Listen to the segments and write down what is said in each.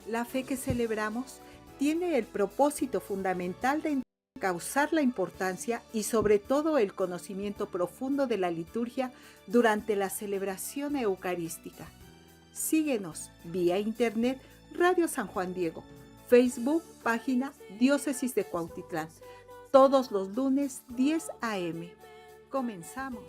La fe que celebramos tiene el propósito fundamental de encauzar la importancia y sobre todo el conocimiento profundo de la liturgia durante la celebración eucarística. Síguenos vía internet Radio San Juan Diego, Facebook, página Diócesis de Cuautitlán, todos los lunes 10 a.m. Comenzamos.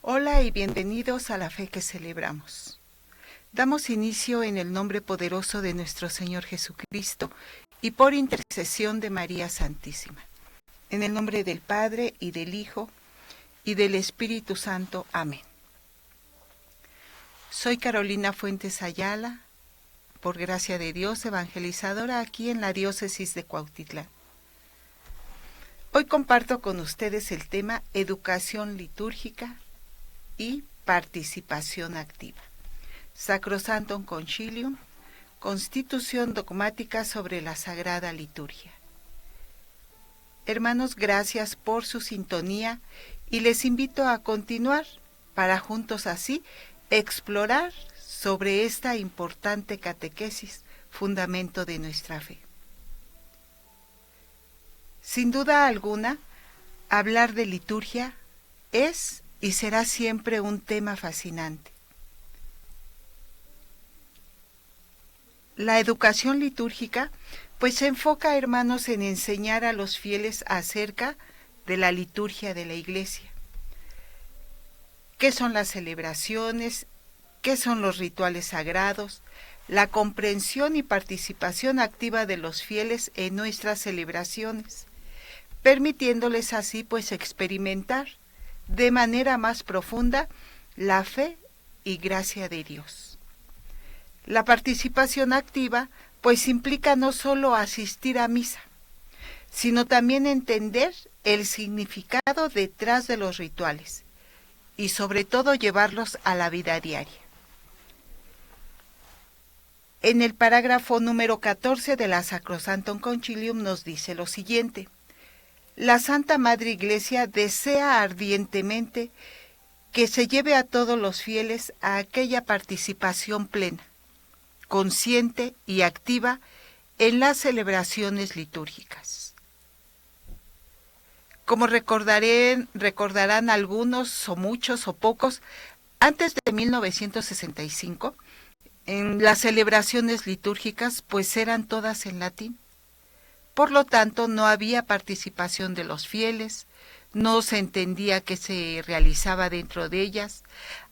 Hola y bienvenidos a la fe que celebramos. Damos inicio en el nombre poderoso de nuestro Señor Jesucristo y por intercesión de María Santísima. En el nombre del Padre y del Hijo y del Espíritu Santo. Amén. Soy Carolina Fuentes Ayala, por gracia de Dios, evangelizadora aquí en la Diócesis de Cuautitlán. Hoy comparto con ustedes el tema Educación litúrgica y participación activa. Sacrosanctum Concilium, Constitución dogmática sobre la Sagrada Liturgia. Hermanos, gracias por su sintonía y les invito a continuar para juntos así explorar sobre esta importante catequesis, fundamento de nuestra fe. Sin duda alguna, hablar de liturgia es y será siempre un tema fascinante. La educación litúrgica, pues se enfoca, hermanos, en enseñar a los fieles acerca de la liturgia de la Iglesia. ¿Qué son las celebraciones? ¿Qué son los rituales sagrados? La comprensión y participación activa de los fieles en nuestras celebraciones, permitiéndoles así, pues, experimentar de manera más profunda la fe y gracia de Dios. La participación activa, pues implica no solo asistir a misa, sino también entender el significado detrás de los rituales y sobre todo llevarlos a la vida diaria. En el parágrafo número 14 de la Sacrosanctum Concilium nos dice lo siguiente: la Santa Madre Iglesia desea ardientemente que se lleve a todos los fieles a aquella participación plena, consciente y activa en las celebraciones litúrgicas. Como recordarán algunos o muchos o pocos, antes de 1965, en las celebraciones litúrgicas pues eran todas en latín. Por lo tanto, no había participación de los fieles, no se entendía qué se realizaba dentro de ellas.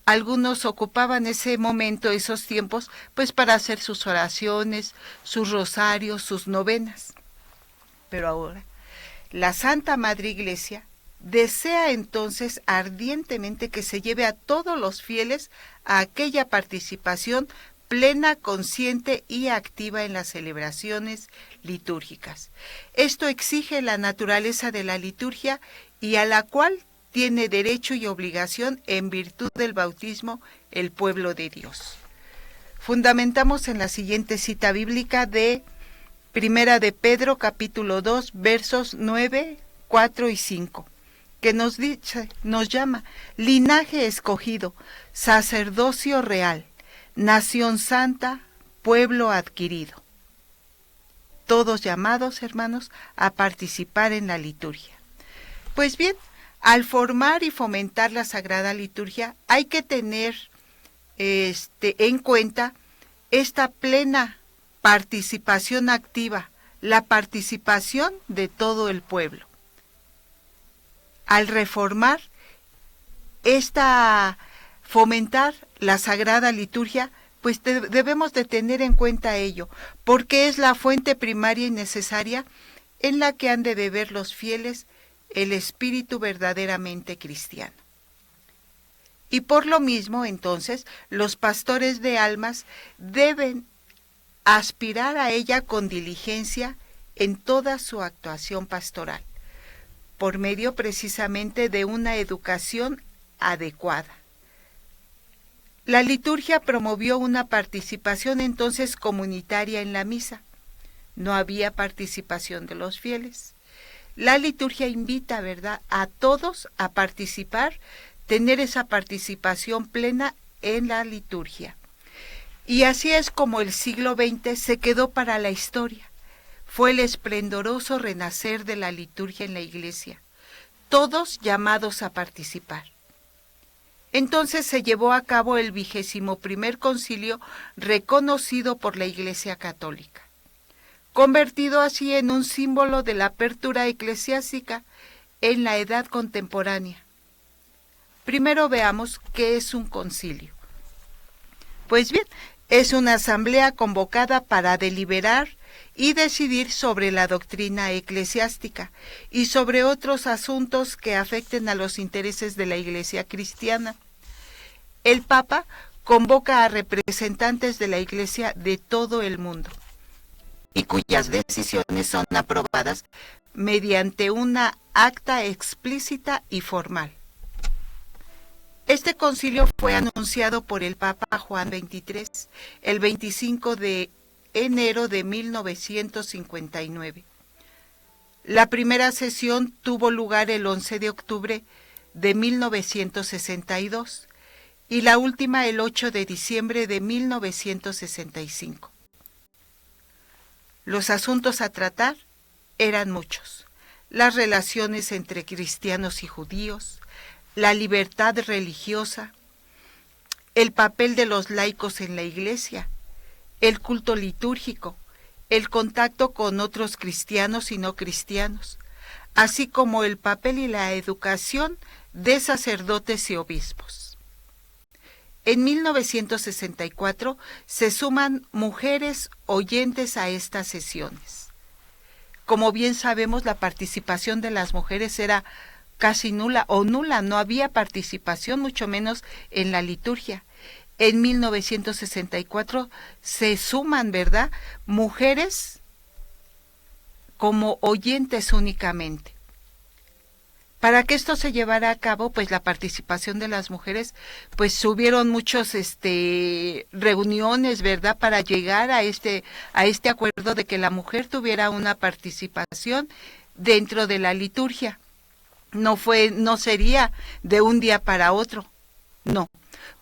Algunos ocupaban ese momento, esos tiempos, pues para hacer sus oraciones, sus rosarios, sus novenas. Pero ahora, la Santa Madre Iglesia desea entonces ardientemente que se lleve a todos los fieles a aquella participación plena, consciente y activa en las celebraciones litúrgicas. Esto exige la naturaleza de la liturgia y a la cual tiene derecho y obligación en virtud del bautismo el pueblo de Dios. Fundamentamos en la siguiente cita bíblica de Primera de Pedro, capítulo 2, versos 9, 4 y 5, que nos llama linaje escogido, sacerdocio real, nación santa, pueblo adquirido. Todos llamados, hermanos, a participar en la liturgia. Pues bien, al formar y fomentar la Sagrada Liturgia, hay que tener en cuenta esta plena participación activa, la participación de todo el pueblo. Al reformar fomentar la Sagrada Liturgia, pues debemos de tener en cuenta ello, porque es la fuente primaria y necesaria en la que han de beber los fieles el espíritu verdaderamente cristiano. Y por lo mismo, entonces, los pastores de almas deben aspirar a ella con diligencia en toda su actuación pastoral, por medio precisamente de una educación adecuada. La liturgia promovió una participación entonces comunitaria en la misa. No había participación de los fieles. La liturgia invita, ¿verdad?, a todos a participar, tener esa participación plena en la liturgia. Y así es como el siglo XX se quedó para la historia. Fue el esplendoroso renacer de la liturgia en la Iglesia, todos llamados a participar. Entonces se llevó a cabo el 21º concilio reconocido por la Iglesia Católica, convertido así en un símbolo de la apertura eclesiástica en la edad contemporánea. Primero veamos qué es un concilio. Pues bien, es una asamblea convocada para deliberar y decidir sobre la doctrina eclesiástica y sobre otros asuntos que afecten a los intereses de la Iglesia cristiana. El Papa convoca a representantes de la Iglesia de todo el mundo y cuyas decisiones son aprobadas mediante una acta explícita y formal. Este concilio fue anunciado por el Papa Juan XXIII el 25 de enero de 1959. La primera sesión tuvo lugar el 11 de octubre de 1962 y la última el 8 de diciembre de 1965. Los asuntos a tratar eran muchos: las relaciones entre cristianos y judíos, la libertad religiosa, el papel de los laicos en la Iglesia, el culto litúrgico, el contacto con otros cristianos y no cristianos, así como el papel y la educación de sacerdotes y obispos. En 1964 se suman mujeres oyentes a estas sesiones. Como bien sabemos, la participación de las mujeres era casi nula o nula, no había participación, mucho menos en la liturgia. En 1964 se suman, ¿verdad?, mujeres como oyentes únicamente. Para que esto se llevara a cabo, pues la participación de las mujeres, pues hubieron muchos reuniones, ¿verdad?, para llegar a este acuerdo de que la mujer tuviera una participación dentro de la liturgia. No sería de un día para otro, no.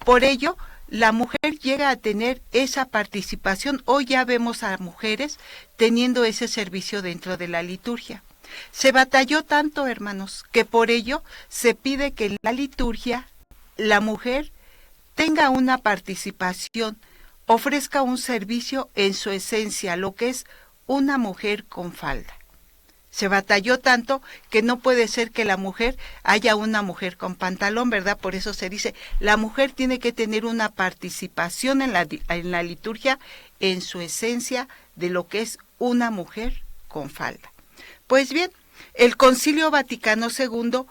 Por ello, la mujer llega a tener esa participación. Hoy ya vemos a mujeres teniendo ese servicio dentro de la liturgia. Se batalló tanto, hermanos, que por ello se pide que en la liturgia la mujer tenga una participación, ofrezca un servicio en su esencia, lo que es una mujer con falda. Se batalló tanto que no puede ser que la mujer haya una mujer con pantalón, ¿verdad? Por eso se dice, la mujer tiene que tener una participación en la liturgia en su esencia de lo que es una mujer con falda. Pues bien, el Concilio Vaticano II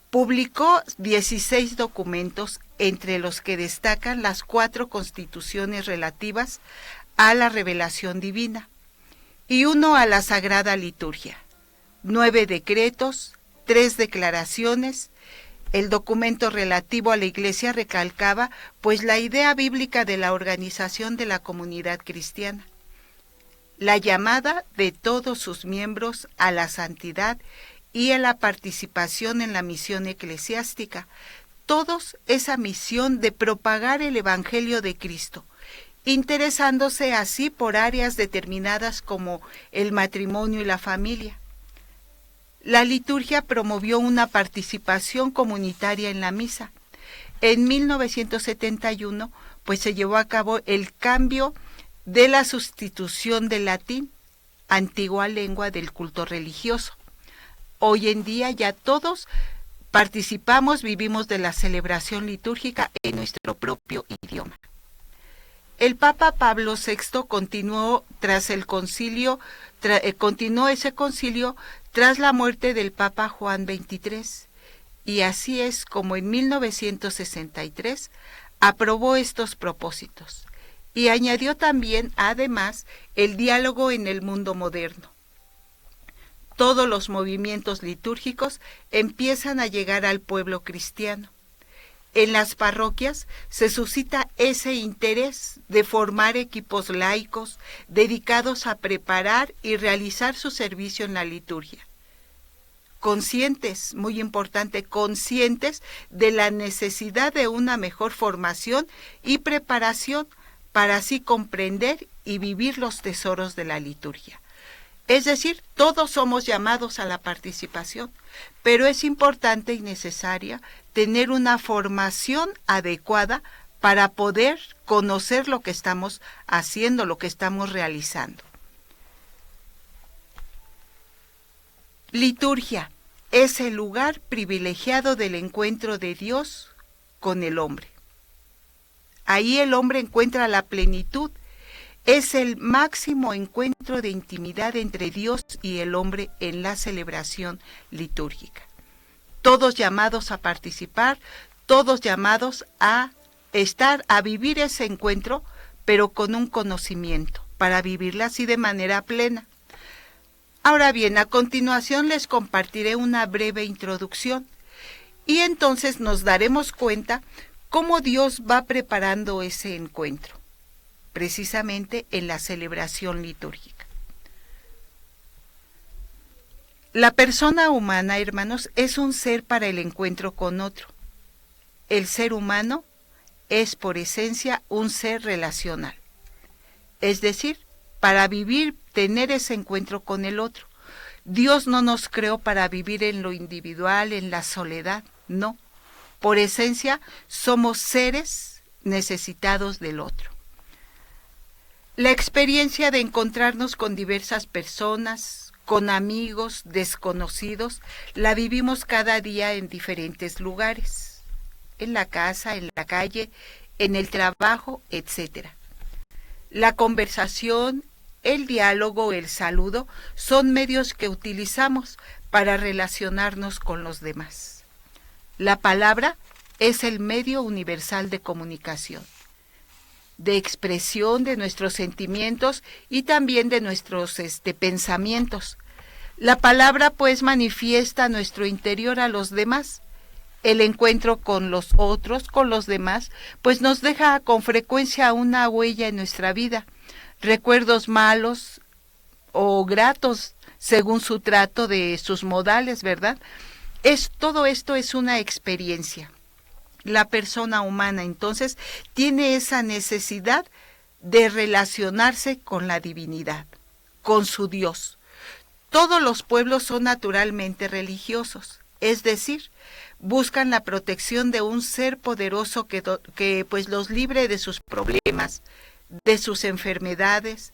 publicó 16 documentos, entre los que destacan las 4 constituciones relativas a la revelación divina y 1 a la Sagrada Liturgia. 9 decretos, 3 declaraciones. El documento relativo a la Iglesia recalcaba, pues, la idea bíblica de la organización de la comunidad cristiana, la llamada de todos sus miembros a la santidad y a la participación en la misión eclesiástica, todos esa misión de propagar el Evangelio de Cristo, interesándose así por áreas determinadas como el matrimonio y la familia. La liturgia promovió una participación comunitaria en la misa. En 1971, pues se llevó a cabo el cambio de la sustitución del latín, antigua lengua del culto religioso. Hoy en día ya todos participamos, vivimos de la celebración litúrgica en nuestro propio idioma. El Papa Pablo VI continuó continuó ese concilio tras la muerte del Papa Juan XXIII, y así es como en 1963 aprobó estos propósitos y añadió también, además, el diálogo en el mundo moderno. Todos los movimientos litúrgicos empiezan a llegar al pueblo cristiano. En las parroquias se suscita ese interés de formar equipos laicos dedicados a preparar y realizar su servicio en la liturgia. Conscientes, muy importante, conscientes de la necesidad de una mejor formación y preparación para así comprender y vivir los tesoros de la liturgia. Es decir, todos somos llamados a la participación, pero es importante y necesaria tener una formación adecuada para poder conocer lo que estamos haciendo, lo que estamos realizando. Liturgia es el lugar privilegiado del encuentro de Dios con el hombre. Ahí el hombre encuentra la plenitud. Es el máximo encuentro de intimidad entre Dios y el hombre en la celebración litúrgica. Todos llamados a participar, todos llamados a estar, a vivir ese encuentro, pero con un conocimiento, para vivirla así de manera plena. Ahora bien, a continuación les compartiré una breve introducción y entonces nos daremos cuenta cómo Dios va preparando ese encuentro, precisamente en la celebración litúrgica. La persona humana, hermanos, es un ser para el encuentro con otro. El ser humano es por esencia un ser relacional. Es decir, para vivir, tener ese encuentro con el otro. Dios no nos creó para vivir en lo individual, en la soledad, no. Por esencia, somos seres necesitados del otro. La experiencia de encontrarnos con diversas personas, con amigos, desconocidos, la vivimos cada día en diferentes lugares, en la casa, en la calle, en el trabajo, etc. La conversación, el diálogo, el saludo, son medios que utilizamos para relacionarnos con los demás. La palabra es el medio universal de comunicación, de expresión de nuestros sentimientos y también de nuestros pensamientos. La palabra pues manifiesta nuestro interior a los demás. El encuentro con los otros, con los demás, pues nos deja con frecuencia una huella en nuestra vida, recuerdos malos o gratos según su trato de sus modales, ¿verdad? Todo esto es una experiencia. La persona humana entonces tiene esa necesidad de relacionarse con la divinidad, con su Dios. Todos los pueblos son naturalmente religiosos, es decir, buscan la protección de un ser poderoso que pues los libre de sus problemas, de sus enfermedades,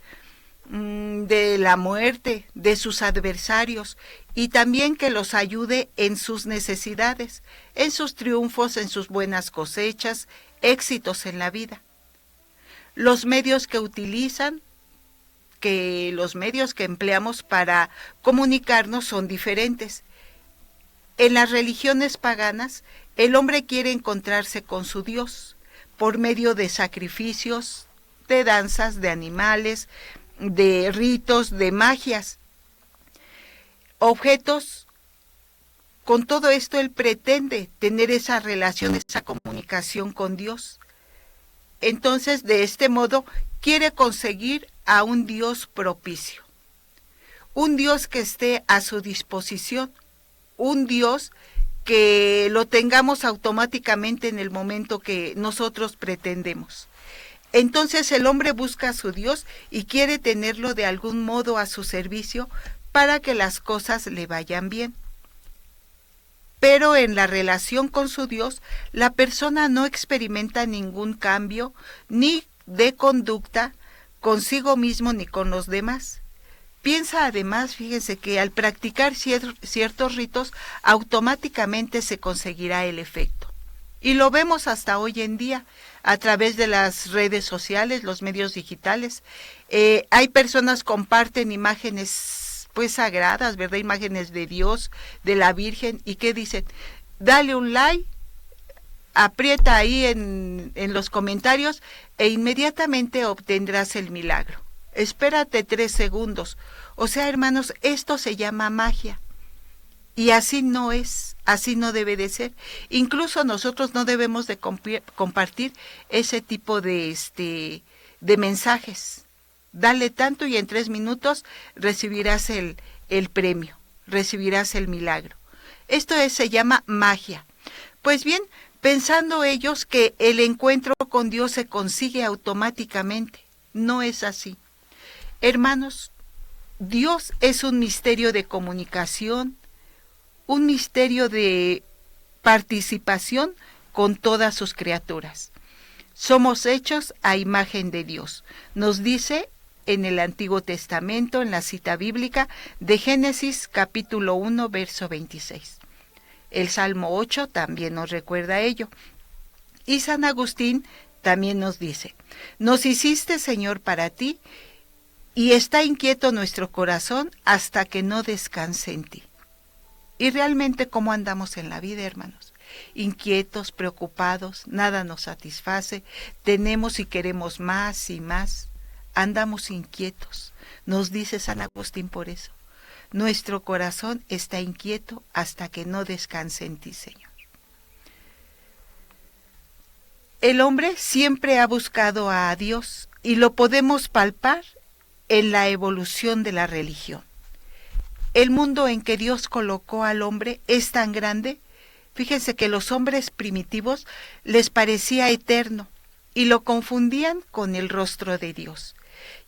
de la muerte, de sus adversarios, y también que los ayude en sus necesidades, en sus triunfos, en sus buenas cosechas, éxitos en la vida. Los medios que utilizan, los medios que empleamos para comunicarnos son diferentes. En las religiones paganas, el hombre quiere encontrarse con su Dios por medio de sacrificios, de danzas, de animales, de ritos, de magias, objetos. Con todo esto él pretende tener esa relación, esa comunicación con Dios. Entonces, de este modo, quiere conseguir a un Dios propicio, un Dios que esté a su disposición, un Dios que lo tengamos automáticamente en el momento que nosotros pretendemos. Entonces el hombre busca a su Dios y quiere tenerlo de algún modo a su servicio para que las cosas le vayan bien. Pero en la relación con su Dios, la persona no experimenta ningún cambio ni de conducta consigo mismo ni con los demás. Piensa además, fíjense, que al practicar ciertos ritos automáticamente se conseguirá el efecto. Y lo vemos hasta hoy en día a través de las redes sociales, los medios digitales. Hay personas que comparten imágenes pues sagradas, ¿verdad? Imágenes de Dios, de la Virgen, y ¿qué dicen? Dale un like, aprieta ahí en los comentarios e inmediatamente obtendrás el milagro. Espérate 3 segundos. O sea, hermanos, esto se llama magia. Y así no es, así no debe de ser. Incluso nosotros no debemos de compartir ese tipo de mensajes. Dale tanto y en 3 minutos recibirás el premio, recibirás el milagro. Se llama magia. Pues bien, pensando ellos que el encuentro con Dios se consigue automáticamente. No es así. Hermanos, Dios es un misterio de comunicación, un misterio de participación con todas sus criaturas. Somos hechos a imagen de Dios. Nos dice en el Antiguo Testamento, en la cita bíblica de Génesis capítulo 1, verso 26. El Salmo 8 también nos recuerda ello. Y San Agustín también nos dice, nos hiciste, Señor, para ti, y está inquieto nuestro corazón hasta que no descanse en ti. Y realmente, ¿cómo andamos en la vida, hermanos? Inquietos, preocupados, nada nos satisface, tenemos y queremos más y más, andamos inquietos. Nos dice San Agustín por eso, nuestro corazón está inquieto hasta que no descanse en ti, Señor. El hombre siempre ha buscado a Dios y lo podemos palpar en la evolución de la religión. El mundo en que Dios colocó al hombre es tan grande, fíjense que los hombres primitivos les parecía eterno y lo confundían con el rostro de Dios.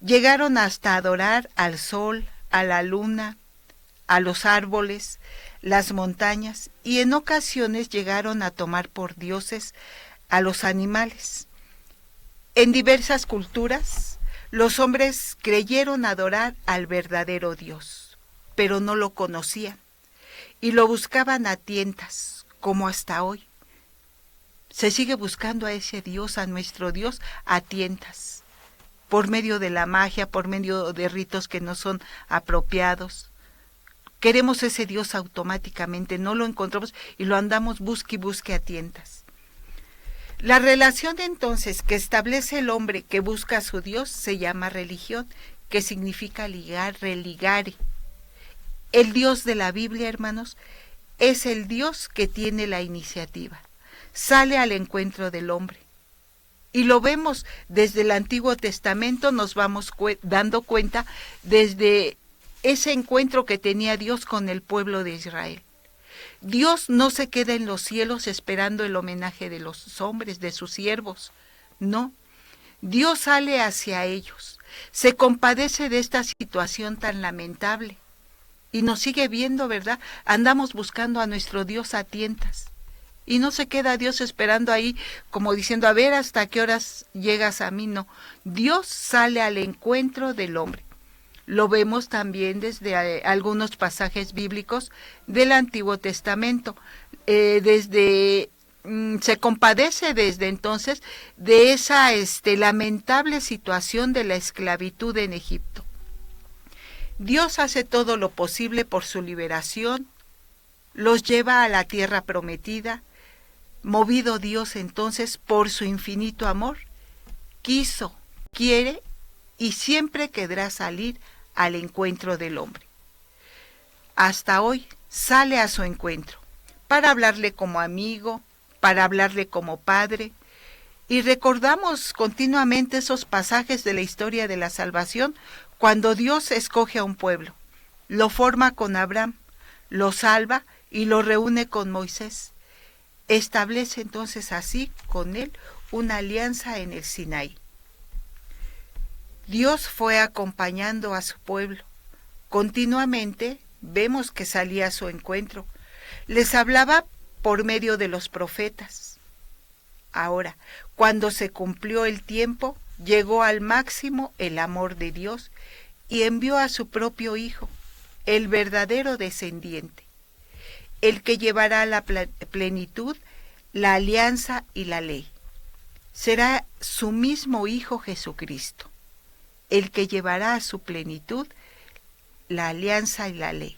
Llegaron hasta adorar al sol, a la luna, a los árboles, las montañas, y en ocasiones llegaron a tomar por dioses a los animales. En diversas culturas, los hombres creyeron adorar al verdadero Dios, pero no lo conocían y lo buscaban a tientas, como hasta hoy. Se sigue buscando a ese Dios, a nuestro Dios, a tientas, por medio de la magia, por medio de ritos que no son apropiados. Queremos ese Dios automáticamente, no lo encontramos y lo andamos busque y busque a tientas. La relación entonces que establece el hombre que busca a su Dios se llama religión, que significa ligar, religare. El Dios de la Biblia, hermanos, es el Dios que tiene la iniciativa. Sale al encuentro del hombre. Y lo vemos desde el Antiguo Testamento, nos vamos dando cuenta desde ese encuentro que tenía Dios con el pueblo de Israel. Dios no se queda en los cielos esperando el homenaje de los hombres, de sus siervos. No, Dios sale hacia ellos, se compadece de esta situación tan lamentable y nos sigue viendo, ¿verdad? Andamos buscando a nuestro Dios a tientas y no se queda Dios esperando ahí como diciendo, a ver hasta qué horas llegas a mí. No, Dios sale al encuentro del hombre. Lo vemos también desde algunos pasajes bíblicos del Antiguo Testamento. Se compadece desde entonces de esa lamentable situación de la esclavitud en Egipto. Dios hace todo lo posible por su liberación, los lleva a la tierra prometida. Movido Dios entonces por su infinito amor, quiso, quiere y siempre querrá salir al encuentro del hombre. Hasta hoy sale a su encuentro, para hablarle como amigo, para hablarle como padre, y recordamos continuamente esos pasajes de la historia de la salvación, cuando Dios escoge a un pueblo, lo forma con Abraham, lo salva y lo reúne con Moisés. Establece entonces así con él una alianza en el Sinaí. Dios fue acompañando a su pueblo. Continuamente vemos que salía a su encuentro. Les hablaba por medio de los profetas. Ahora, cuando se cumplió el tiempo, llegó al máximo el amor de Dios y envió a su propio Hijo, el verdadero descendiente, el que llevará a la plenitud la alianza y la ley. Será su mismo Hijo Jesucristo el que llevará a su plenitud la alianza y la ley.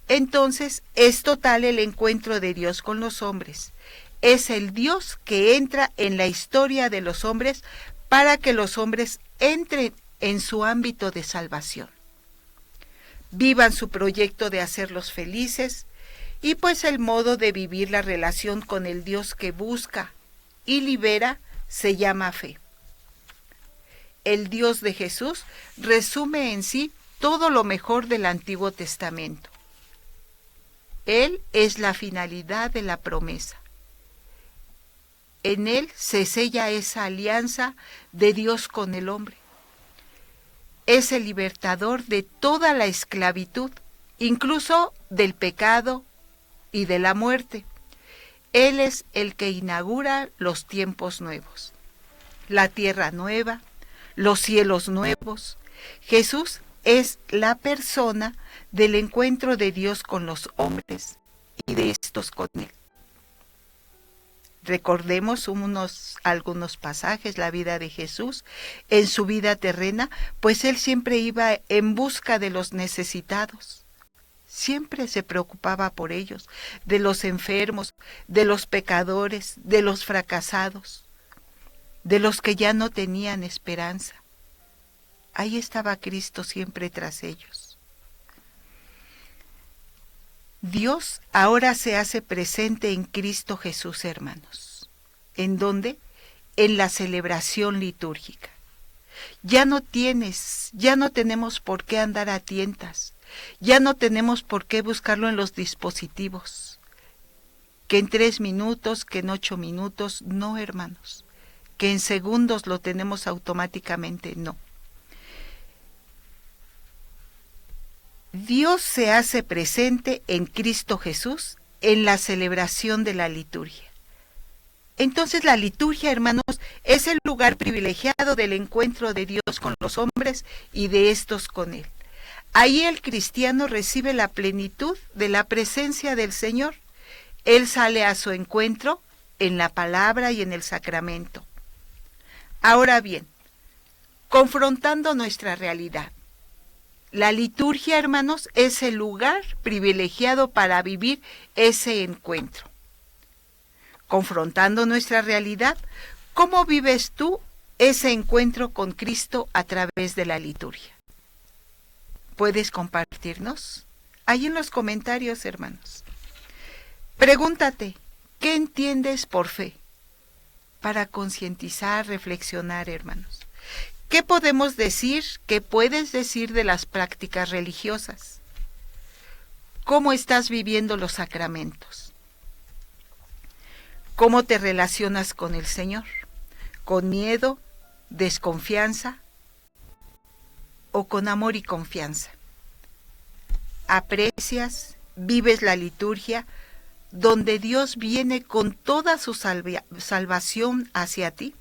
Entonces es total el encuentro de Dios con los hombres. Es el Dios que entra en la historia de los hombres para que los hombres entren en su ámbito de salvación. Vivan su proyecto de hacerlos felices y pues el modo de vivir la relación con el Dios que busca y libera se llama fe. El Dios de Jesús resume en sí todo lo mejor del Antiguo Testamento. Él es la finalidad de la promesa. En Él se sella esa alianza de Dios con el hombre. Es el libertador de toda la esclavitud, incluso del pecado y de la muerte. Él es el que inaugura los tiempos nuevos, la tierra nueva, los cielos nuevos. Jesús es la persona del encuentro de Dios con los hombres y de estos con Él. Recordemos algunos pasajes, la vida de Jesús en su vida terrena, pues Él siempre iba en busca de los necesitados. Siempre se preocupaba por ellos, de los enfermos, de los pecadores, de los fracasados, de los que ya no tenían esperanza. Ahí estaba Cristo siempre tras ellos. Dios ahora se hace presente en Cristo Jesús, hermanos. ¿En dónde? En la celebración litúrgica. Ya no tenemos por qué andar a tientas. Ya no tenemos por qué buscarlo en los dispositivos. Que en 3 minutos, que en 8 minutos, no, hermanos. Que en segundos lo tenemos automáticamente, no. Dios se hace presente en Cristo Jesús en la celebración de la liturgia. Entonces la liturgia, hermanos, es el lugar privilegiado del encuentro de Dios con los hombres y de estos con Él. Ahí el cristiano recibe la plenitud de la presencia del Señor. Él sale a su encuentro en la palabra y en el sacramento. Ahora bien, confrontando nuestra realidad, la liturgia, hermanos, es el lugar privilegiado para vivir ese encuentro. Confrontando nuestra realidad, ¿cómo vives tú ese encuentro con Cristo a través de la liturgia? ¿Puedes compartirnos? Ahí en los comentarios, hermanos. Pregúntate, ¿qué entiendes por fe? Para concientizar, reflexionar, hermanos. ¿Qué podemos decir, qué puedes decir de las prácticas religiosas? ¿Cómo estás viviendo los sacramentos? ¿Cómo te relacionas con el Señor? ¿Con miedo, desconfianza o con amor y confianza? ¿Aprecias, vives la liturgia donde Dios viene con toda su salvación hacia ti?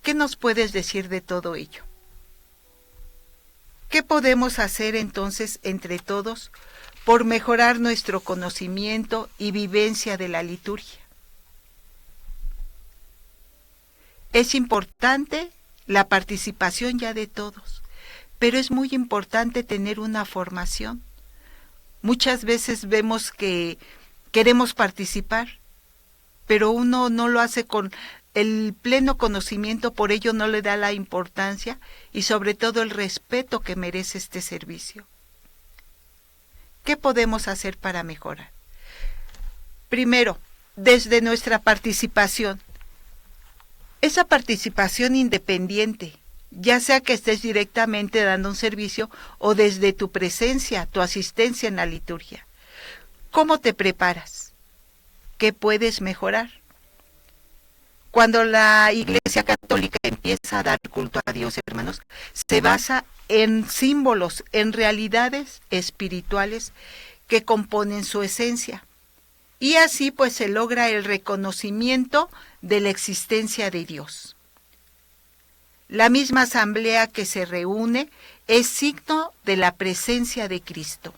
¿Qué nos puedes decir de todo ello? ¿Qué podemos hacer entonces entre todos por mejorar nuestro conocimiento y vivencia de la liturgia? Es importante la participación ya de todos, pero es muy importante tener una formación. Muchas veces vemos que queremos participar, pero uno no lo hace con el pleno conocimiento, por ello no le da la importancia y sobre todo el respeto que merece este servicio. ¿Qué podemos hacer para mejorar? Primero, desde nuestra participación. Esa participación independiente, ya sea que estés directamente dando un servicio o desde tu presencia, tu asistencia en la liturgia. ¿Cómo te preparas? ¿Qué puedes mejorar? Cuando la Iglesia Católica empieza a dar culto a Dios, hermanos, se basa en símbolos, en realidades espirituales que componen su esencia. Y así pues se logra el reconocimiento de la existencia de Dios. La misma asamblea que se reúne es signo de la presencia de Cristo.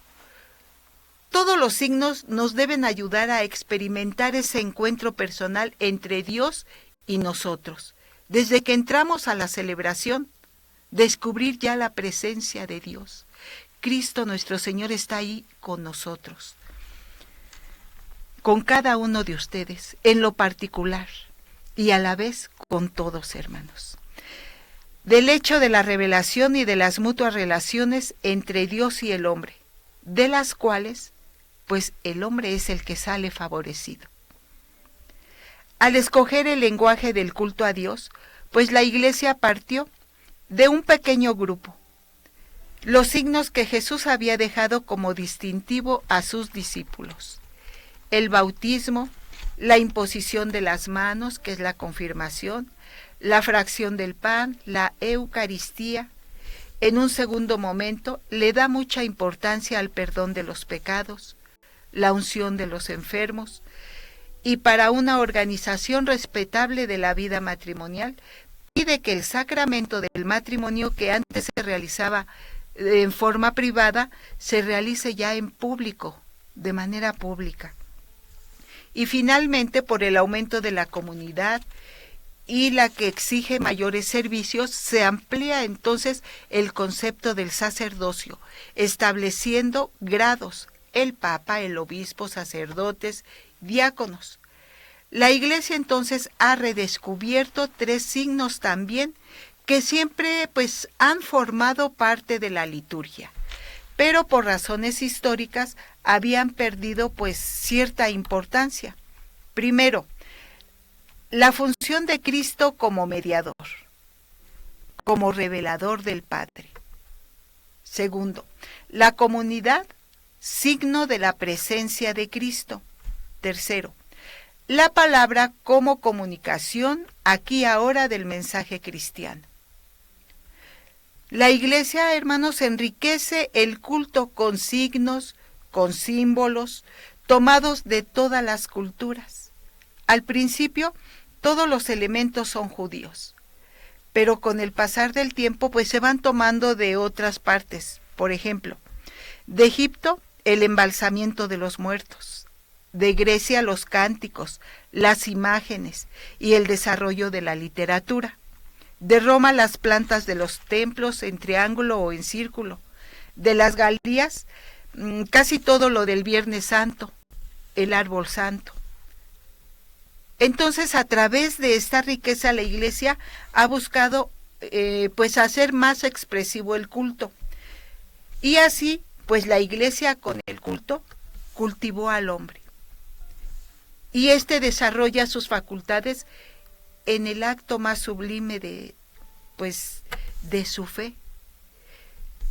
Todos los signos nos deben ayudar a experimentar ese encuentro personal entre Dios y nosotros. Desde que entramos a la celebración, descubrir ya la presencia de Dios. Cristo nuestro Señor está ahí con nosotros, con cada uno de ustedes, en lo particular, y a la vez con todos, hermanos. Del hecho de la revelación y de las mutuas relaciones entre Dios y el hombre, de las cuales, pues el hombre es el que sale favorecido. Al escoger el lenguaje del culto a Dios, pues la Iglesia partió de un pequeño grupo, los signos que Jesús había dejado como distintivo a sus discípulos: el bautismo, la imposición de las manos, que es la confirmación, la fracción del pan, la Eucaristía. En un segundo momento le da mucha importancia al perdón de los pecados, la unción de los enfermos, y para una organización respetable de la vida matrimonial, pide que el sacramento del matrimonio, que antes se realizaba en forma privada, se realice ya en público, de manera pública. Y finalmente, por el aumento de la comunidad y la que exige mayores servicios, se amplía entonces el concepto del sacerdocio, estableciendo grados: el Papa, el obispo, sacerdotes, diáconos. La Iglesia entonces ha redescubierto 3 signos también que siempre pues han formado parte de la liturgia, pero por razones históricas habían perdido pues cierta importancia. Primero, la función de Cristo como mediador, como revelador del Padre. Segundo, la comunidad, signo de la presencia de Cristo. Tercero, la palabra como comunicación aquí ahora del mensaje cristiano. La Iglesia, hermanos, enriquece el culto con signos, con símbolos, tomados de todas las culturas. Al principio, todos los elementos son judíos, pero con el pasar del tiempo, pues se van tomando de otras partes. Por ejemplo, de Egipto, el embalsamiento de los muertos; de Grecia, los cánticos, las imágenes y el desarrollo de la literatura; de Roma, las plantas de los templos en triángulo o en círculo; de las Galias, casi todo lo del Viernes Santo, el árbol santo. Entonces, a través de esta riqueza, la Iglesia ha buscado pues hacer más expresivo el culto. Y así, pues la Iglesia con el culto cultivó al hombre. Y éste desarrolla sus facultades en el acto más sublime de su fe.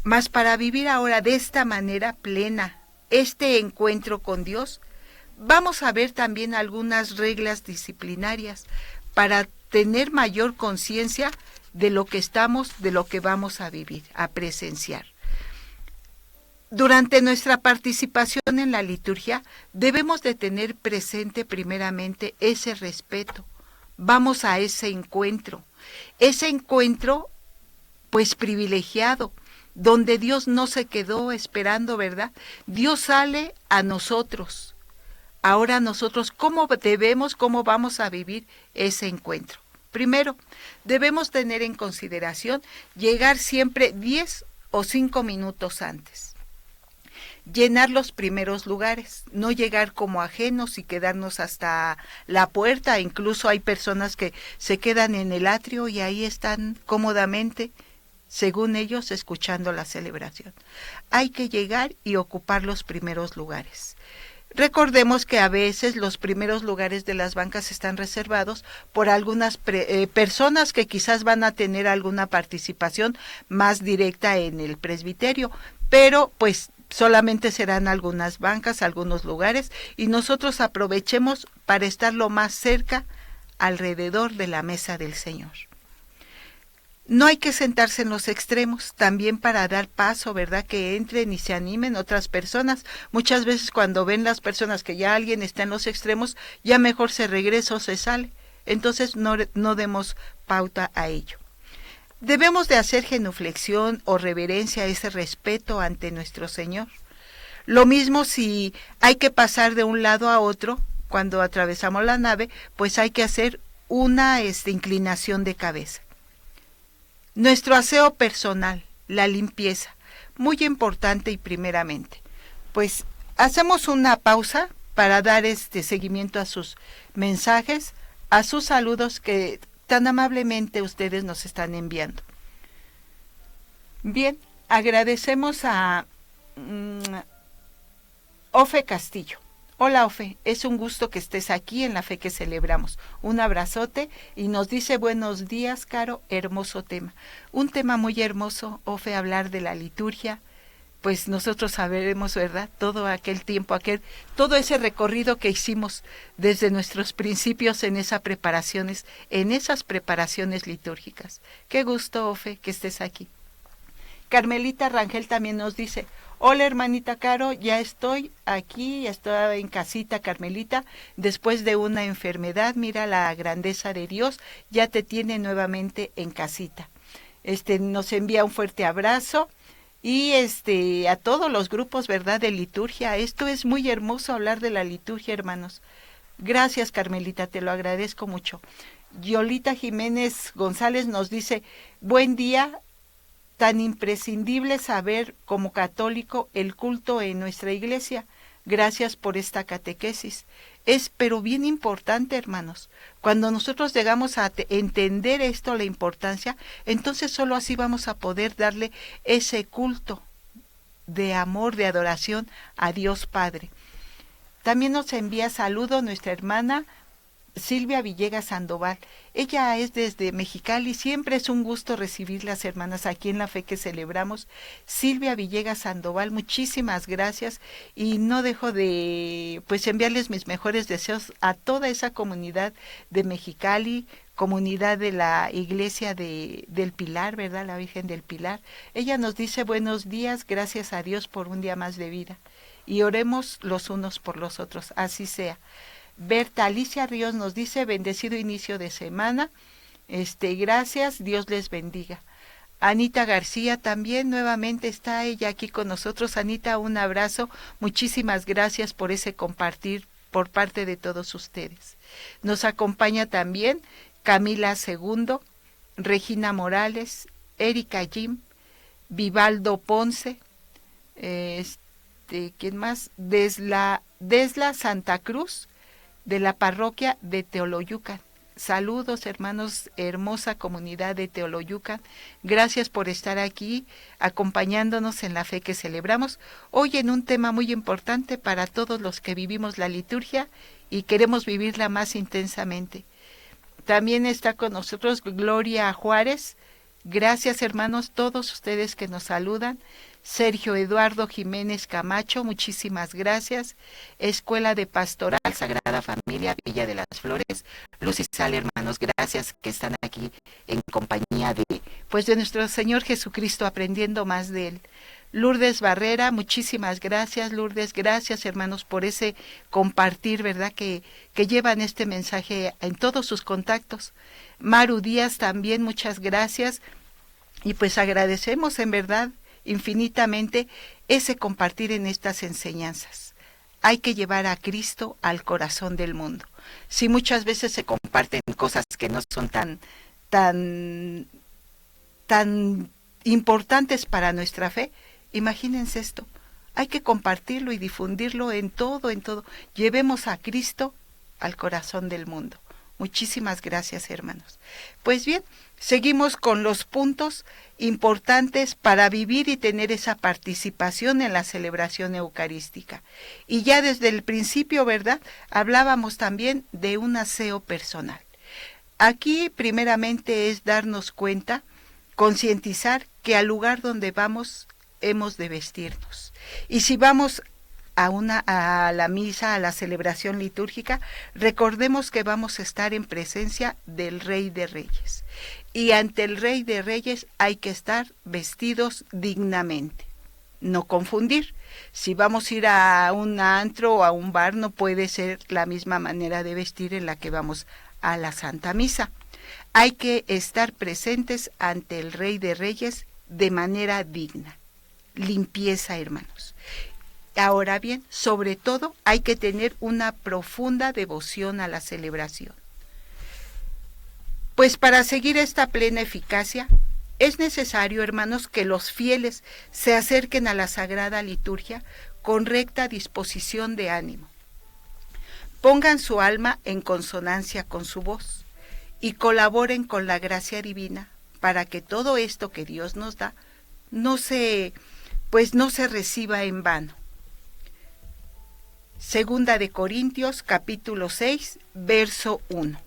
Mas para vivir ahora de esta manera plena este encuentro con Dios, vamos a ver también algunas reglas disciplinarias para tener mayor conciencia de lo que vamos a vivir, a presenciar. Durante nuestra participación en la liturgia, debemos de tener presente primeramente ese respeto. Vamos a ese encuentro pues privilegiado, donde Dios no se quedó esperando, ¿verdad? Dios sale a nosotros. Ahora nosotros, ¿cómo vamos a vivir ese encuentro? Primero, debemos tener en consideración llegar siempre 10 o 5 minutos antes. Llenar los primeros lugares, no llegar como ajenos y quedarnos hasta la puerta. Incluso hay personas que se quedan en el atrio y ahí están cómodamente, según ellos, escuchando la celebración. Hay que llegar y ocupar los primeros lugares. Recordemos que a veces los primeros lugares de las bancas están reservados por algunas personas que quizás van a tener alguna participación más directa en el presbiterio, pero pues solamente serán algunas bancas, algunos lugares, y nosotros aprovechemos para estar lo más cerca alrededor de la mesa del Señor. No hay que sentarse en los extremos, también para dar paso, ¿verdad?, que entren y se animen otras personas. Muchas veces cuando ven las personas que ya alguien está en los extremos, ya mejor se regresa o se sale. Entonces no demos pauta a ello. Debemos de hacer genuflexión o reverencia, ese respeto ante nuestro Señor. Lo mismo si hay que pasar de un lado a otro, cuando atravesamos la nave, pues hay que hacer una inclinación de cabeza. Nuestro aseo personal, la limpieza, muy importante y primeramente. Pues hacemos una pausa para dar seguimiento a sus mensajes, a sus saludos que tan amablemente ustedes nos están enviando. Bien, agradecemos a Ofe Castillo. Hola Ofe, es un gusto que estés aquí en La Fe que Celebramos. Un abrazote y nos dice buenos días, Caro, hermoso tema. Un tema muy hermoso, Ofe, hablar de la liturgia. Pues nosotros sabremos, ¿verdad? Todo aquel tiempo, todo ese recorrido que hicimos desde nuestros principios en esas preparaciones litúrgicas. Qué gusto, Ofe, que estés aquí. Carmelita Rangel también nos dice, hola hermanita Caro, ya estoy aquí, ya estoy en casita, Carmelita, después de una enfermedad, mira la grandeza de Dios, ya te tiene nuevamente en casita. Nos envía un fuerte abrazo. Y a todos los grupos, ¿verdad?, de liturgia. Esto es muy hermoso hablar de la liturgia, hermanos. Gracias, Carmelita, te lo agradezco mucho. Yolita Jiménez González nos dice, buen día, tan imprescindible saber como católico el culto en nuestra iglesia. Gracias por esta catequesis. Es pero bien importante, hermanos. Cuando nosotros llegamos a entender esto, la importancia, entonces solo así vamos a poder darle ese culto de amor, de adoración a Dios Padre. También nos envía saludo nuestra hermana Silvia Villegas Sandoval. Ella es desde Mexicali, siempre es un gusto recibir las hermanas aquí en La Fe que Celebramos. Silvia Villegas Sandoval, muchísimas gracias y no dejo de enviarles mis mejores deseos a toda esa comunidad de Mexicali, comunidad de la iglesia del Pilar, ¿verdad? La Virgen del Pilar. Ella nos dice buenos días, gracias a Dios por un día más de vida y oremos los unos por los otros, así sea. Berta Alicia Ríos nos dice, bendecido inicio de semana, gracias, Dios les bendiga. Anita García también nuevamente está ella aquí con nosotros. Anita, un abrazo, muchísimas gracias por ese compartir por parte de todos ustedes. Nos acompaña también Camila Segundo, Regina Morales, Erika Jim, Vivaldo Ponce, ¿quién más? Desla Santa Cruz, de la parroquia de Teoloyucan. Saludos, hermanos, hermosa comunidad de Teoloyucan. Gracias por estar aquí acompañándonos en La Fe que Celebramos. Hoy en un tema muy importante para todos los que vivimos la liturgia y queremos vivirla más intensamente. También está con nosotros Gloria Juárez. Gracias, hermanos, todos ustedes que nos saludan. Sergio Eduardo Jiménez Camacho, muchísimas gracias. Escuela de Pastoral Sagrada Familia, Villa de las Flores. Luz y Sal, hermanos, gracias que están aquí en compañía de nuestro Señor Jesucristo, aprendiendo más de Él. Lourdes Barrera, muchísimas gracias, Lourdes, gracias, hermanos, por ese compartir, ¿verdad?, que llevan este mensaje en todos sus contactos. Maru Díaz también, muchas gracias. Y agradecemos en verdad infinitamente ese compartir en estas enseñanzas. Hay que llevar a Cristo al corazón del mundo. Si muchas veces se comparten cosas que no son tan importantes para nuestra fe, imagínense esto. Hay que compartirlo y difundirlo en todo. Llevemos a Cristo al corazón del mundo. Muchísimas gracias, hermanos. Pues bien, seguimos con los puntos importantes para vivir y tener esa participación en la celebración eucarística. Y ya desde el principio, ¿verdad?, hablábamos también de un aseo personal. Aquí, primeramente, es darnos cuenta, concientizar que al lugar donde vamos hemos de vestirnos. Y si vamos a la misa, a la celebración litúrgica, recordemos que vamos a estar en presencia del Rey de Reyes. Y ante el Rey de Reyes hay que estar vestidos dignamente. No confundir. Si vamos a ir a un antro o a un bar, no puede ser la misma manera de vestir en la que vamos a la Santa Misa. Hay que estar presentes ante el Rey de Reyes de manera digna. Limpieza, hermanos. Ahora bien, sobre todo hay que tener una profunda devoción a la celebración. Pues para seguir esta plena eficacia, es necesario, hermanos, que los fieles se acerquen a la Sagrada Liturgia con recta disposición de ánimo. Pongan su alma en consonancia con su voz y colaboren con la gracia divina para que todo esto que Dios nos da no se reciba en vano. Segunda de Corintios, capítulo 6, verso 1.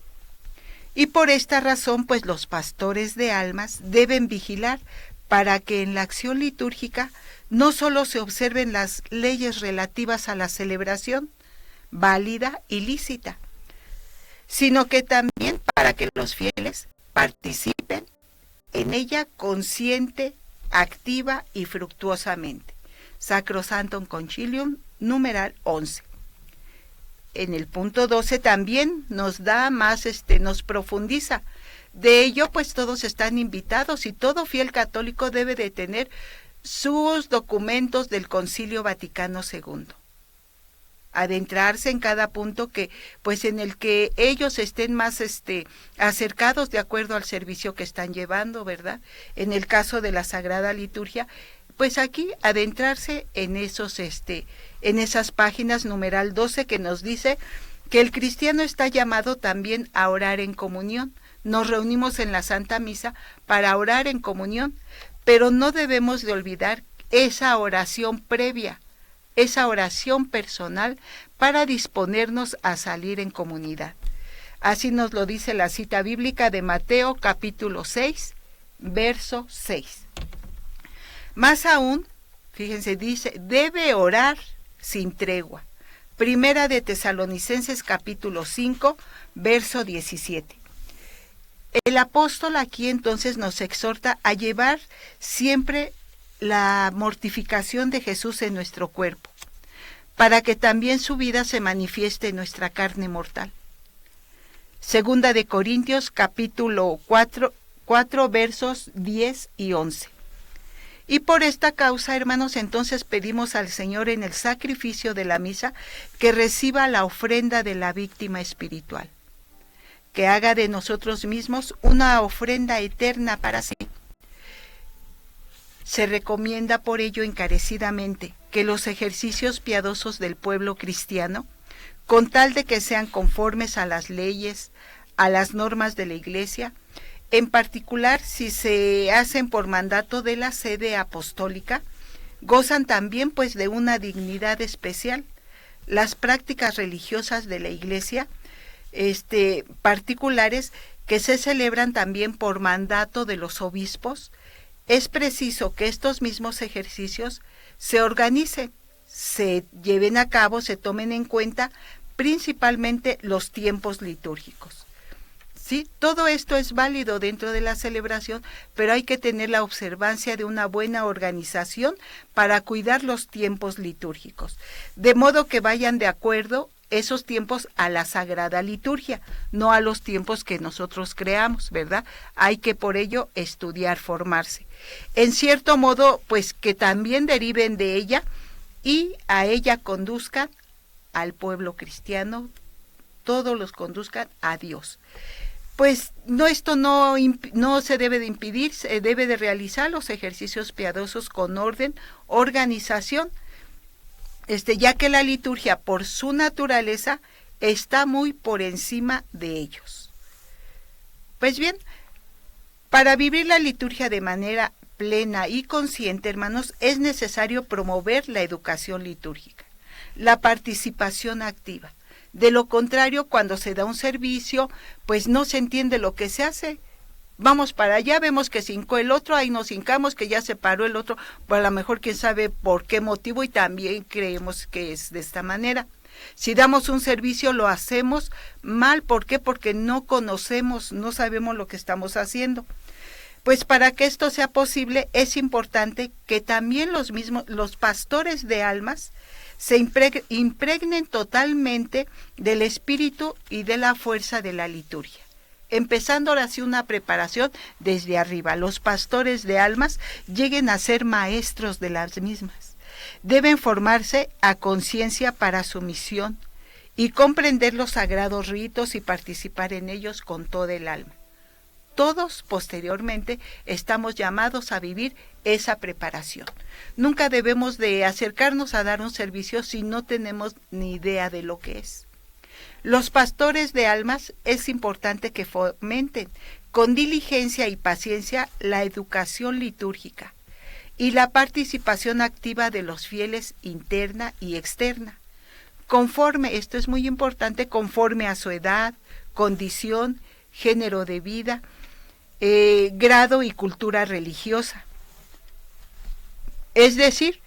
Y por esta razón, pues los pastores de almas deben vigilar para que en la acción litúrgica no solo se observen las leyes relativas a la celebración, válida y lícita, sino que también para que los fieles participen en ella consciente, activa y fructuosamente. Sacrosanctum Concilium, numeral 11. En el punto 12 también nos da más, nos profundiza. De ello, pues todos están invitados y todo fiel católico debe de tener sus documentos del Concilio Vaticano II. Adentrarse en cada punto pues en el que ellos estén más acercados de acuerdo al servicio que están llevando, ¿verdad? En el caso de la Sagrada Liturgia, pues aquí adentrarse en en esas páginas, numeral 12, que nos dice que el cristiano está llamado también a orar en comunión. Nos reunimos en la Santa Misa para orar en comunión, pero no debemos de olvidar esa oración previa, esa oración personal para disponernos a salir en comunidad. Así nos lo dice la cita bíblica de Mateo capítulo 6, verso 6. Más aún, fíjense, dice, debe orar sin tregua. Primera de Tesalonicenses capítulo 5, verso 17. El apóstol aquí entonces nos exhorta a llevar siempre la mortificación de Jesús en nuestro cuerpo, para que también su vida se manifieste en nuestra carne mortal. Segunda de Corintios capítulo 4, versos 10 y 11. Y por esta causa, hermanos, entonces pedimos al Señor en el sacrificio de la misa que reciba la ofrenda de la víctima espiritual, que haga de nosotros mismos una ofrenda eterna para sí. Se recomienda por ello encarecidamente que los ejercicios piadosos del pueblo cristiano, con tal de que sean conformes a las leyes, a las normas de la Iglesia, en particular si se hacen por mandato de la sede apostólica, gozan también pues de una dignidad especial. Las prácticas religiosas de la Iglesia, particulares que se celebran también por mandato de los obispos, es preciso que estos mismos ejercicios se organicen, se lleven a cabo, se tomen en cuenta principalmente los tiempos litúrgicos. Sí, todo esto es válido dentro de la celebración, pero hay que tener la observancia de una buena organización para cuidar los tiempos litúrgicos, de modo que vayan de acuerdo esos tiempos a la Sagrada Liturgia, no a los tiempos que nosotros creamos, ¿verdad? Hay que por ello estudiar, formarse. En cierto modo, pues que también deriven de ella y a ella conduzcan al pueblo cristiano, todos los conduzcan a Dios. Pues esto no se debe de impedir, se debe de realizar los ejercicios piadosos con orden, organización, ya que la liturgia por su naturaleza está muy por encima de ellos. Pues bien, para vivir la liturgia de manera plena y consciente, hermanos, es necesario promover la educación litúrgica, la participación activa. De lo contrario, cuando se da un servicio, pues no se entiende lo que se hace. Vamos para allá, vemos que se hincó el otro, ahí nos hincamos, que ya se paró el otro, pues a lo mejor quién sabe por qué motivo y también creemos que es de esta manera. Si damos un servicio lo hacemos mal, ¿por qué? Porque no conocemos, no sabemos lo que estamos haciendo. Pues para que esto sea posible es importante que también los pastores de almas se impregnen totalmente del espíritu y de la fuerza de la liturgia. Empezando ahora sí una preparación desde arriba. Los pastores de almas lleguen a ser maestros de las mismas. deben formarse a conciencia para su misión y comprender los sagrados ritos y participar en ellos con toda el alma. Todos, posteriormente, estamos llamados a vivir esa preparación. Nunca debemos de acercarnos a dar un servicio si no tenemos ni idea de lo que es. Los pastores de almas es importante que fomenten con diligencia y paciencia la educación litúrgica y la participación activa de los fieles interna y externa. Conforme, esto es muy importante, conforme a su edad, condición, género de vida, grado y cultura religiosa. Es decir,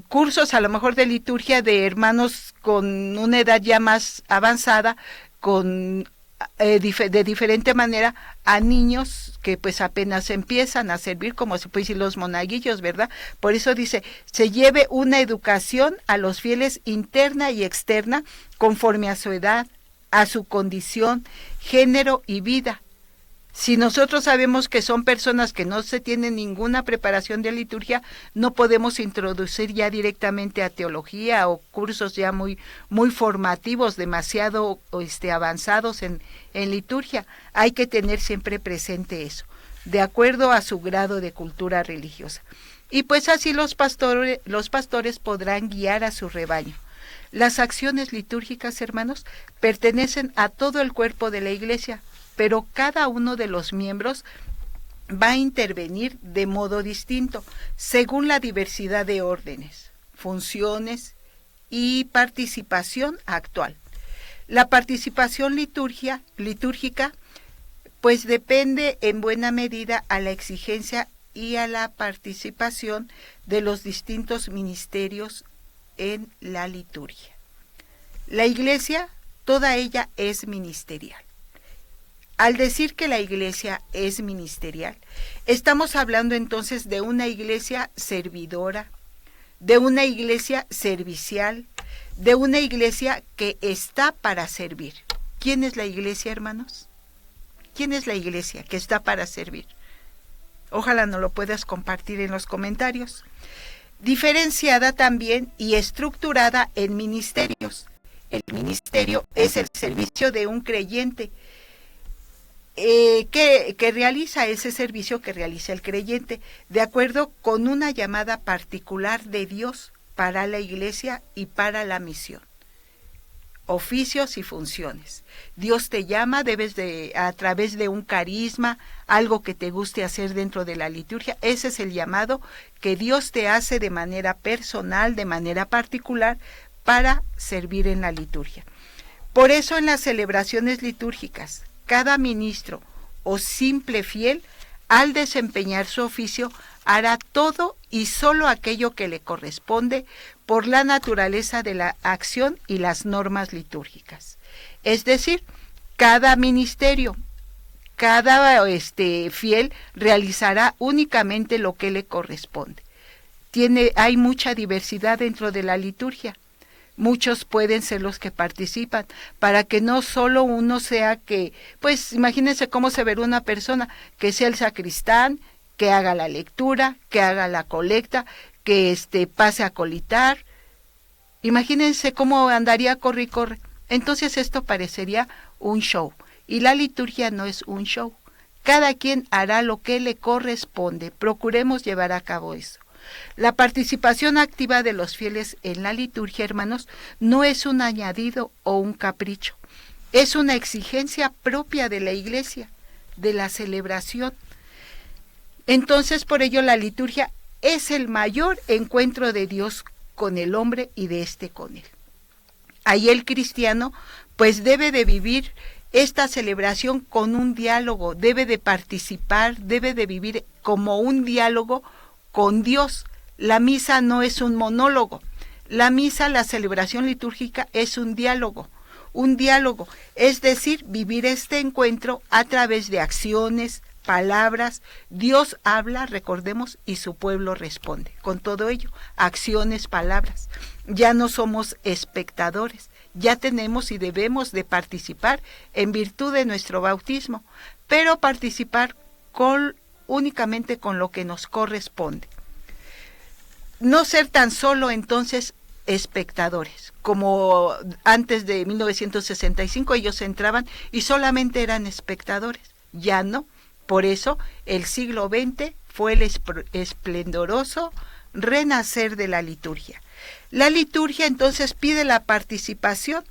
cursos a lo mejor de liturgia de hermanos con una edad ya más avanzada, con de diferente manera a niños que pues apenas empiezan a servir, como se puede decir los monaguillos, ¿verdad? Por eso dice, se lleve una educación a los fieles interna y externa conforme a su edad, a su condición, género y vida. Si nosotros sabemos que son personas que no se tienen ninguna preparación de liturgia, no podemos introducir ya directamente a teología o cursos ya muy formativos, demasiado avanzados en liturgia. Hay que tener siempre presente eso, de acuerdo a su grado de cultura religiosa. Y pues así los pastores podrán guiar a su rebaño. Las acciones litúrgicas, hermanos, pertenecen a todo el cuerpo de la Iglesia, pero cada uno de los miembros va a intervenir de modo distinto, según la diversidad de órdenes, funciones y participación actual. La participación litúrgica, pues depende en buena medida a la exigencia y a la participación de los distintos ministerios en la liturgia. La Iglesia, toda ella es ministerial. Al decir que la Iglesia es ministerial, estamos hablando entonces de una Iglesia servidora, de una Iglesia servicial, de una Iglesia que está para servir. ¿Quién es la Iglesia, hermanos? ¿Quién es la Iglesia que está para servir? Ojalá nos lo puedas compartir en los comentarios. Diferenciada también y estructurada en ministerios. El ministerio es el servicio de un creyente, que realiza ese servicio que realiza el creyente, de acuerdo con una llamada particular de Dios para la Iglesia y para la misión. Oficios y funciones. Dios te llama, a través de un carisma, algo que te guste hacer dentro de la liturgia. Ese es el llamado que Dios te hace de manera personal, de manera particular, para servir en la liturgia. Por eso en las celebraciones litúrgicas, cada ministro o simple fiel, al desempeñar su oficio, hará todo y solo aquello que le corresponde por la naturaleza de la acción y las normas litúrgicas. Es decir, cada ministerio, cada fiel realizará únicamente lo que le corresponde. Hay mucha diversidad dentro de la liturgia. Muchos pueden ser los que participan, para que no solo uno sea que, pues imagínense cómo se verá una persona, que sea el sacristán, que haga la lectura, que haga la colecta, que pase a colitar. Imagínense cómo andaría corre y corre. Entonces esto parecería un show, y la liturgia no es un show. Cada quien hará lo que le corresponde. Procuremos llevar a cabo eso. La participación activa de los fieles en la liturgia, hermanos, no es un añadido o un capricho. Es una exigencia propia de la Iglesia, de la celebración. Entonces, por ello, la liturgia es el mayor encuentro de Dios con el hombre y de éste con él. Ahí el cristiano, pues debe de vivir esta celebración con un diálogo, debe de participar, debe de vivir como un diálogo con Dios. La misa no es un monólogo. La misa, la celebración litúrgica, es un diálogo, es decir, vivir este encuentro a través de acciones, palabras. Dios habla, recordemos, y su pueblo responde. Con todo ello, acciones, palabras. Ya no somos espectadores, ya tenemos y debemos de participar en virtud de nuestro bautismo, pero participar únicamente con lo que nos corresponde. no ser tan solo entonces espectadores, como antes de 1965 ellos entraban y solamente eran espectadores, ya no. Por eso el siglo XX fue el esplendoroso renacer de la liturgia. La liturgia entonces pide la participación,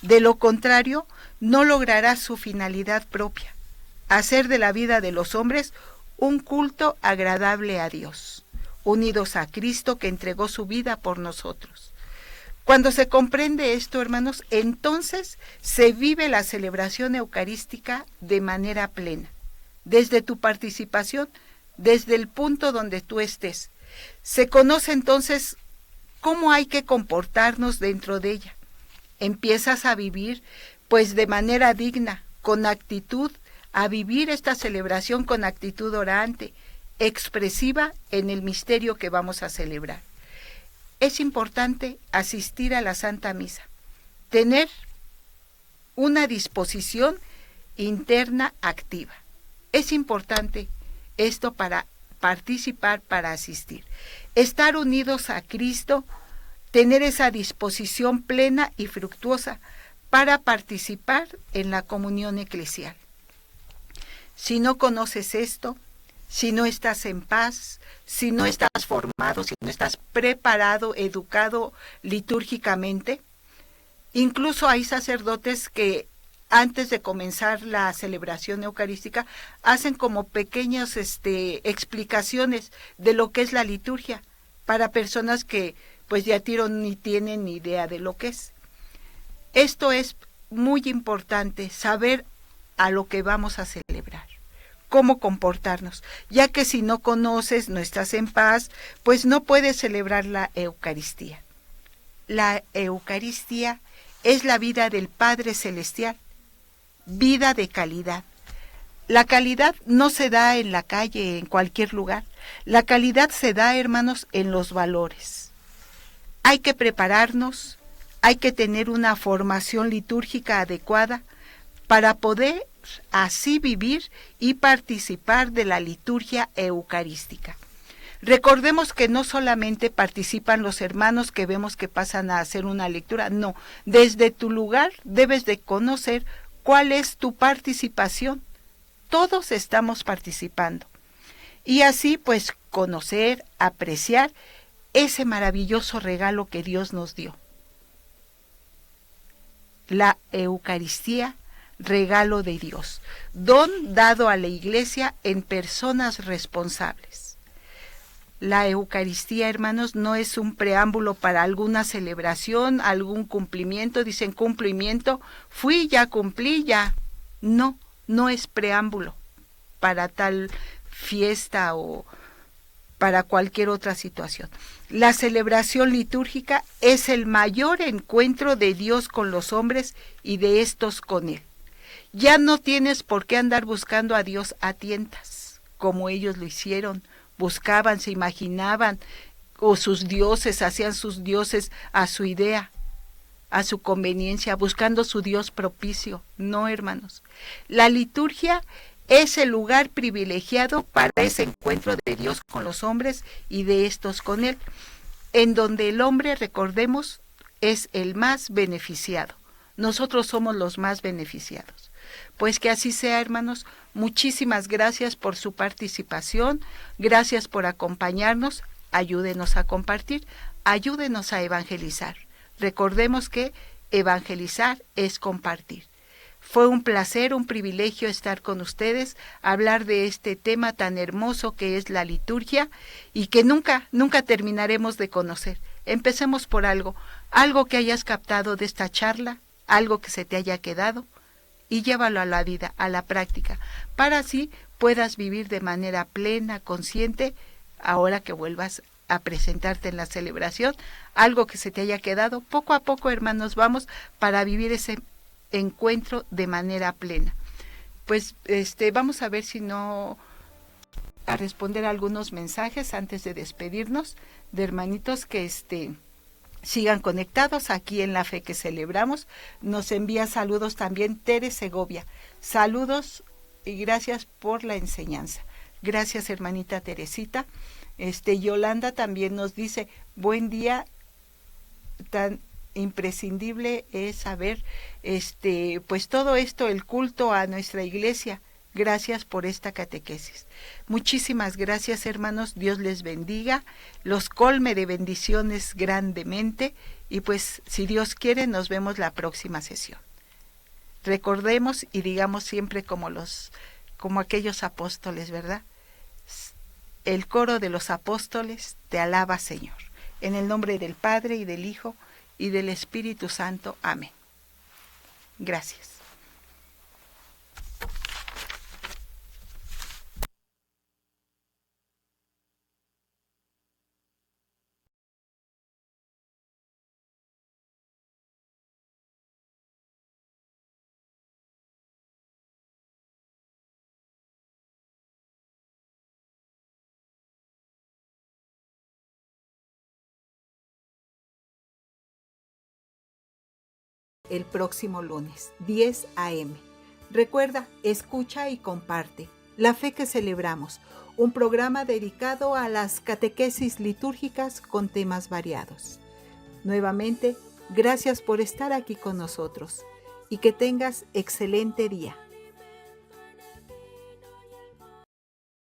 de lo contrario no logrará su finalidad propia, hacer de la vida de los hombres un culto agradable a Dios, unidos a Cristo que entregó su vida por nosotros. Cuando se comprende esto, hermanos, entonces se vive la celebración eucarística de manera plena, desde tu participación, desde el punto donde tú estés. Se conoce entonces cómo hay que comportarnos dentro de ella. Empiezas a vivir, pues, de manera digna, con actitud, a vivir esta celebración con actitud orante, expresiva en el misterio que vamos a celebrar. Es importante asistir a la Santa Misa, tener una disposición interna activa. Es importante esto para participar, para asistir. Estar unidos a Cristo, tener esa disposición plena y fructuosa para participar en la comunión eclesial. Si no conoces esto, si no estás en paz, si no estás formado, si no estás preparado, educado litúrgicamente, incluso hay sacerdotes que antes de comenzar la celebración eucarística hacen como pequeñas explicaciones de lo que es la liturgia para personas que pues de a tiro ni tienen ni idea de lo que es. Esto es muy importante, saber a lo que vamos a celebrar, cómo comportarnos, ya que si no conoces, no estás en paz, pues no puedes celebrar la Eucaristía. La Eucaristía es la vida del Padre Celestial, vida de calidad. La calidad no se da en la calle, en cualquier lugar. La calidad se da, hermanos, en los valores. Hay que prepararnos, hay que tener una formación litúrgica adecuada para poder así vivir y participar de la liturgia eucarística. Recordemos que no solamente participan los hermanos que vemos que pasan a hacer una lectura, no, desde tu lugar debes de conocer cuál es tu participación. Todos estamos participando. Y así pues conocer, apreciar ese maravilloso regalo que Dios nos dio. La Eucaristía, regalo de Dios, don dado a la Iglesia en personas responsables. La Eucaristía, hermanos, no es un preámbulo para alguna celebración, algún cumplimiento. Dicen cumplimiento, fui, ya cumplí, ya. No, no es preámbulo para tal fiesta o para cualquier otra situación. La celebración litúrgica es el mayor encuentro de Dios con los hombres y de estos con Él. Ya no tienes por qué andar buscando a Dios a tientas, como ellos lo hicieron. Buscaban, se imaginaban, o sus dioses, hacían sus dioses a su idea, a su conveniencia, buscando su Dios propicio. No, hermanos. La liturgia es el lugar privilegiado para ese encuentro de Dios con los hombres y de estos con Él, en donde el hombre, recordemos, es el más beneficiado. Nosotros somos los más beneficiados. Pues que así sea, hermanos. Muchísimas gracias por su participación, gracias por acompañarnos, ayúdenos a compartir, ayúdenos a evangelizar. Recordemos que evangelizar es compartir. Fue un placer, un privilegio estar con ustedes, hablar de este tema tan hermoso que es la liturgia y que nunca terminaremos de conocer. Empecemos por algo que hayas captado de esta charla, algo que se te haya quedado, y llévalo a la vida, a la práctica, para así puedas vivir de manera plena, consciente, ahora que vuelvas a presentarte en la celebración, algo que se te haya quedado. Poco a poco, hermanos, vamos para vivir ese encuentro de manera plena. Pues vamos a ver si no a responder algunos mensajes antes de despedirnos, de hermanitos que sigan conectados aquí en La Fe que Celebramos. Nos envía saludos también Tere Segovia. Saludos y gracias por la enseñanza. Gracias, hermanita Teresita. Yolanda también nos dice, buen día, tan imprescindible es saber, pues todo esto, el culto a nuestra iglesia. Gracias por esta catequesis. Muchísimas gracias, hermanos. Dios les bendiga, los colme de bendiciones grandemente y pues si Dios quiere nos vemos la próxima sesión. Recordemos y digamos siempre como aquellos apóstoles, ¿verdad? El coro de los apóstoles te alaba, Señor. En el nombre del Padre y del Hijo y del Espíritu Santo. Amén. Gracias. El próximo lunes, 10 a.m. Recuerda, escucha y comparte. La fe que celebramos, un programa dedicado a las catequesis litúrgicas con temas variados. Nuevamente, gracias por estar aquí con nosotros y que tengas excelente día.